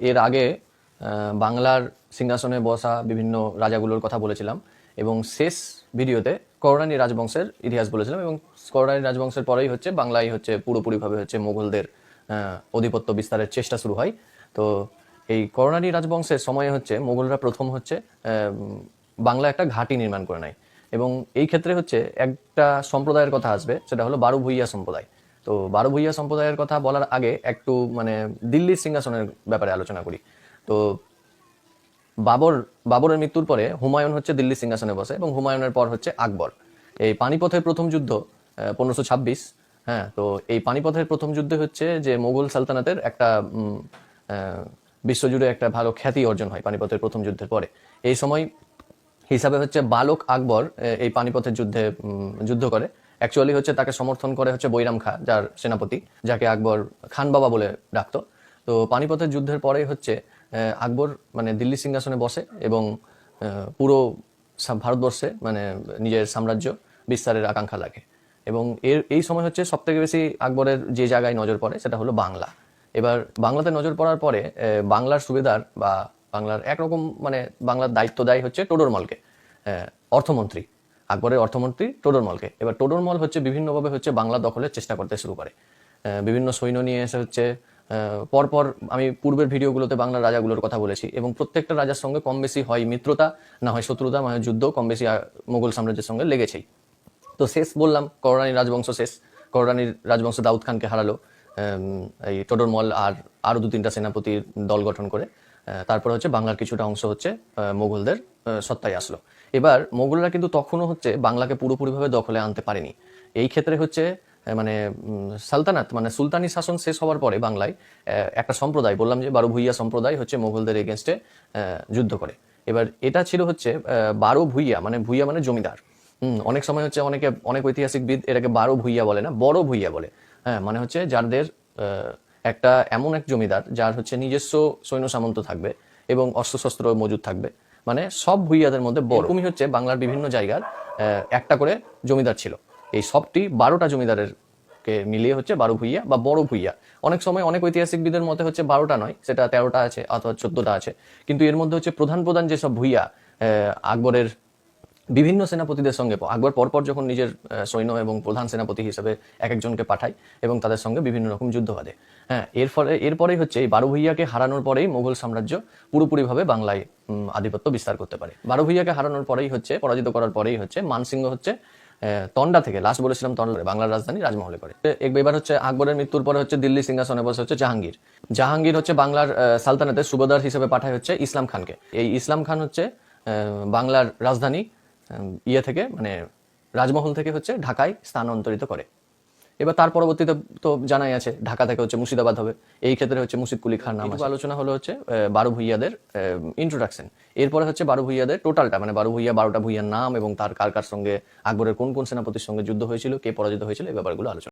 এর আগে বাংলার সিংহাসনে বসা বিভিন্ন রাজাগুলোর কথা বলেছিলাম এবং শেষ ভিডিওতে কররানী রাজবংশের ইতিহাস বলেছিলাম এবং কররানী রাজবংশের পরেই হচ্ছে বাংলায় হচ্ছে পুরোপুরিভাবে হচ্ছে মোগলদের আধিপত্য বিস্তারের চেষ্টা শুরু হয়। তো এই কররানী রাজবংশের সময়ে হচ্ছে মোগলরা প্রথম হচ্ছে বাংলা একটা ঘাঁটি নির্মাণ করে নেয় এবং এই ক্ষেত্রে হচ্ছে একটা সম্প্রদায়ের কথা আসবে, সেটা হলো বারো ভূঁইয়া সম্প্রদায়। তো বারো ভূঁইয়া সম্প্রদায়ের কথা বলার আগে একটু দিল্লির সিংহাসনের ব্যাপারে আলোচনা করি। তো বাবরের মৃত্যুর পরে হুমায়ুন হচ্ছে দিল্লি সিংহাসনে বসে এবং হুমায়ুনের পর হচ্ছে আকবর। এই পানিপথের প্রথম যুদ্ধ 1526। হ্যাঁ, তো এই পানিপথের প্রথম যুদ্ধে হচ্ছে যে মোগল সালতানাতের একটা বিশ্বজুড়ে একটা ভালো খ্যাতি অর্জন হয় পানিপথের প্রথম যুদ্ধের পরে। এই সময় হিসাবে হচ্ছে বালক আকবর এই পানিপথের যুদ্ধে যুদ্ধ করে। অ্যাকচুয়ালি হচ্ছে তাকে সমর্থন করে হচ্ছে বৈরাম খাঁ, যার সেনাপতি, যাকে আকবর খান বাবা বলে ডাকতো। তো পানিপথের যুদ্ধের পরেই হচ্ছে আকবর দিল্লি সিংহাসনে বসে এবং পুরো ভারতবর্ষে নিজের সাম্রাজ্য বিস্তারের আকাঙ্ক্ষা লাগে। এবং এই সময় হচ্ছে সব থেকে বেশি আকবরের যে জায়গায় নজর পড়ে সেটা হলো বাংলা। এবার বাংলাতে নজর পড়ার পরে বাংলার সুবেদার বা বাংলার একরকম বাংলার দায়িত্ব দেয় হচ্ছে টোডরমলকে, অর্থমন্ত্রী, আকবরের অর্থমন্ত্রী টোডরমলকে। এবার টোডরমল হচ্ছে বিভিন্নভাবে হচ্ছে বাংলা দখলের চেষ্টা করতে শুরু করে। বিভিন্ন সৈন্য নিয়ে এসে হচ্ছে পরপর আমি পূর্বের ভিডিওগুলোতে বাংলার রাজাগুলোর কথা বলেছি এবং প্রত্যেকটা রাজার সঙ্গে কম বেশি হয় মিত্রতা, না হয় শত্রুতা, যুদ্ধ কম বেশি মোগল সাম্রাজ্যের সঙ্গে লেগেছেই। তো শেষ বললাম কররানী রাজবংশ শেষ। কররানীর রাজবংশ দাউদ খানকে হারালো এই টোডরমল আর আরো 2-3টা সেনাপতির দল গঠন করে। তারপরে হচ্ছে বাংলার কিছুটা অংশ হচ্ছে মোগলদের সত্তায় আসলো। এবার মোগলরা কিন্তু তখনও হচ্ছে বাংলাকে পুরোপুরিভাবে দখলে আনতে পারেনি। এই ক্ষেত্রে হচ্ছে সালতানাত সুলতানি শাসন শেষ হওয়ার পরে বাংলায় একটা সম্প্রদায়, বললাম যে বারো ভূঁইয়া সম্প্রদায় হচ্ছে মোগলদের এগেনস্টে যুদ্ধ করে। এবার এটা ছিল হচ্ছে বারো ভূঁইয়া, ভূঁইয়া জমিদার। অনেক সময় হচ্ছে অনেক ঐতিহাসিকবিদ এটাকে বারো ভূঁইয়া বলে না, বড় ভূঁইয়া বলে। হ্যাঁ, হচ্ছে যাদের একটা এমন এক জমিদার যার হচ্ছে নিজস্ব সৈন্য সামন্ত থাকবে এবং অস্ত্রশস্ত্র মজুদ থাকবে, সব ভূঁইয়াদের মধ্যে বড়। এরকমই হচ্ছে বাংলার বিভিন্ন জায়গার একটা করে জমিদার ছিল। এই সবটি 12টা জমিদারের কে মিলিয়ে হচ্ছে বারো ভূঁইয়া বা বড় ভূঁইয়া। অনেক সময় অনেক ঐতিহাসিকবিদের মতে হচ্ছে 12টা নয়, সেটা 13টা আছে অথবা 14টা আছে। কিন্তু এর মধ্যে হচ্ছে প্রধান প্রধান যেসব ভূঁইয়া আকবরের বিভিন্ন সেনাপতিদের সঙ্গে, আকবর পরপর যখন নিজের সৈন্য এবং প্রধান সেনাপতি হিসেবে এক একজনকে পাঠায় এবং তাদের সঙ্গে বিভিন্ন রকম যুদ্ধ বাঁধে। হ্যাঁ, এরপরেই হচ্ছে এই বারো ভূঁইয়াকে হারানোর পরেই মোগল সাম্রাজ্য পুরোপুরিভাবে বাংলায় আধিপত্য বিস্তার করতে পারে। বারো ভূঁইয়াকে হারানোর পরেই হচ্ছে, পরাজিত করার পরেই হচ্ছে মানসিংহ হচ্ছে তন্ডা থেকে, লাস্ট বলেছিলাম তন্ডা, বাংলার রাজধানী রাজমহলে করে। এবার হচ্ছে আকবরের মৃত্যুর পরে হচ্ছে দিল্লি সিংহাসনে বসে হচ্ছে জাহাঙ্গীর। জাহাঙ্গীর হচ্ছে বাংলার সালতানাতের সুবেদার হিসেবে পাঠায় হচ্ছে ইসলাম খানকে। এই ইসলাম খান হচ্ছে বাংলার রাজধানী থেকে রাজমহল থেকে হচ্ছে ঢাকায় স্থানান্তরিত করে। এবার তার পরবর্তীতে তো জানাই আছে ঢাকা থেকে হচ্ছে মুর্শিদাবাদ হবে। এই ক্ষেত্রে হচ্ছে মুর্শিদ কুলি খান নাম আলোচনা হলো হচ্ছে বারো ভূঁইয়াদের ইন্ট্রোডাকশন। এরপরে হচ্ছে বারো ভূঁইয়াদের টোটালটা, বারো ভূঁইয়া, 12টা ভূঁইয়ার নাম এবং তার কার কার সঙ্গে, আকবরের কোন কোন সেনাপতির সঙ্গে যুদ্ধ হয়েছিল, কে পরাজিত হয়েছিল, এই ব্যাপারগুলো আলোচনা।